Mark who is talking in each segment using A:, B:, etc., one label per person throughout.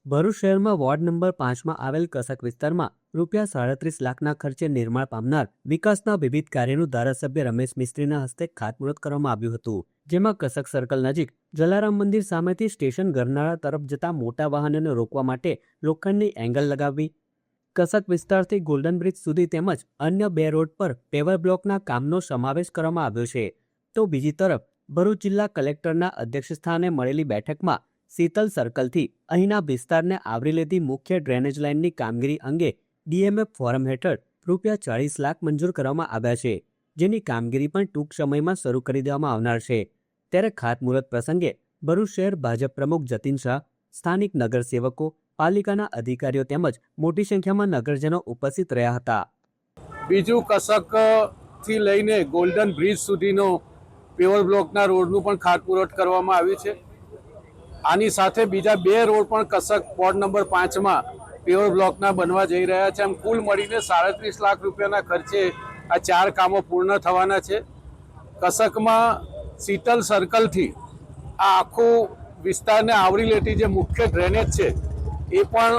A: ભરૂચ શહેરમાં ward number 5માં આવેલ કસક વિસ્તારમાં ₹37 લાખના ખર્ચે નિર્માણ પામનાર વિકાસના વિવિધ કાર્યનું ધારાસભ્ય રમેશ મિસ્ત્રીના હસ્તે ખાતમુહૂર્ત કરવામાં આવ્યું હતું, જેમાં કસક સર્કલ નજીક જલારામ મંદિર સામેથી સ્ટેશન ગરનાળા તરફ જતા મોટા વાહનોને રોકવા માટે લોખંડની એંગલ લગાવવી, કસક વિસ્તારથી ગોલ્ડન બ્રિજ સુધી તેમજ અન્ય 2 રોડ પર પેવર બ્લોકના કામનો સમાવેશ કરવામાં આવ્યો છે. તો બીજી તરફ ભરૂચ જિલ્લા કલેક્ટરના અધ્યક્ષસ્થાને મળેલી બેઠકમાં શીતલ સર્કલથી અહીંના વિસ્તારને આવરી લેતી મુખ્ય ડ્રેનેજ લાઇનની કામગીરી અંગે ડીએમએફ ફોરમ હેઠળ ₹40 લાખ મંજૂર કરવામાં આવ્યા છે, જેની કામગીરી પણ ટૂંક સમયમાં શરૂ કરી દેવામાં આવનાર છે. ત્યારે ખાતમુહૂર્ત પ્રસંગે ભરૂચ શહેર ભાજપ પ્રમુખ જતીન શાહ, સ્થાનિક નગરસેવકો, પાલિકાના અધિકારીઓ તેમજ મોટી સંખ્યામાં નગરજનો ઉપસ્થિત રહ્યા હતા.
B: બીજું કસકથી લઈને ગોલ્ડન બ્રિજ સુધીનો પેવર બ્લોકના રોડનું પણ ખાતમુહૂર્ત કરવામાં આવ્યું છે. આની સાથે બીજા 2 રોડ પણ કસક વોર્ડ નંબર 5માં પેવર બ્લોકના બનવા જઈ રહ્યા છે. આમ કુલ મળીને ₹37 લાખ રૂપિયાના ખર્ચે આ 4 કામો પૂર્ણ થવાના છે. કસકમાં શીતલ સર્કલથી આ આખું વિસ્તારને આવરી લેતી જે મુખ્ય ડ્રેનેજ છે એ પણ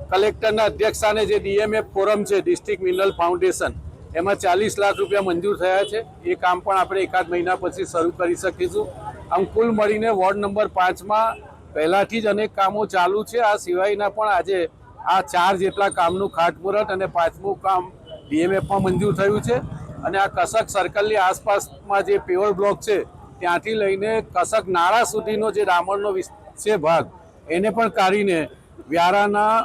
B: કલેક્ટરના અધ્યક્ષસ્થાને જે ડીએમએફ ફોરમ છે, ડિસ્ટ્રિક્ટ મિનરલ ફાઉન્ડેશન, એમાં ₹40 લાખ રૂપિયા મંજૂર થયા છે. એ કામ પણ આપણે એકાદ મહિના પછી શરૂ કરી શકીશું. આમ કુલ મળીને વોર્ડ નંબર 5માં પહેલાંથી જ અનેક કામો ચાલુ છે. આ સિવાયના પણ આજે આ 4 જેટલા કામનું ખાતમુહૂર્ત અને 5મું કામ ડીએમએફમાં મંજૂર થયું છે. અને આ કસક સર્કલની આસપાસમાં જે પેવર બ્લોક છે ત્યાંથી લઈને કસક નાળા સુધીનો જે ડામરનો છે ભાગ, એને પણ કાઢીને વ્યારાના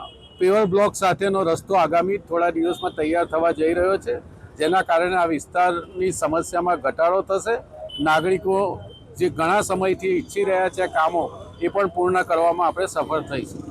B: પેવર બ્લોક સાથેનો રસ્તો આગામી થોડા દિવસમાં તૈયાર થવા જઈ રહ્યો છે, જેના કારણે આ વિસ્તારની સમસ્યામાં ઘટાડો થશે. નાગરિકો જે ઘણા સમયથી ઈચ્છી રહ્યા છે કામો, એ પણ પૂર્ણ કરવામાં આપણે સફળ થઈશું.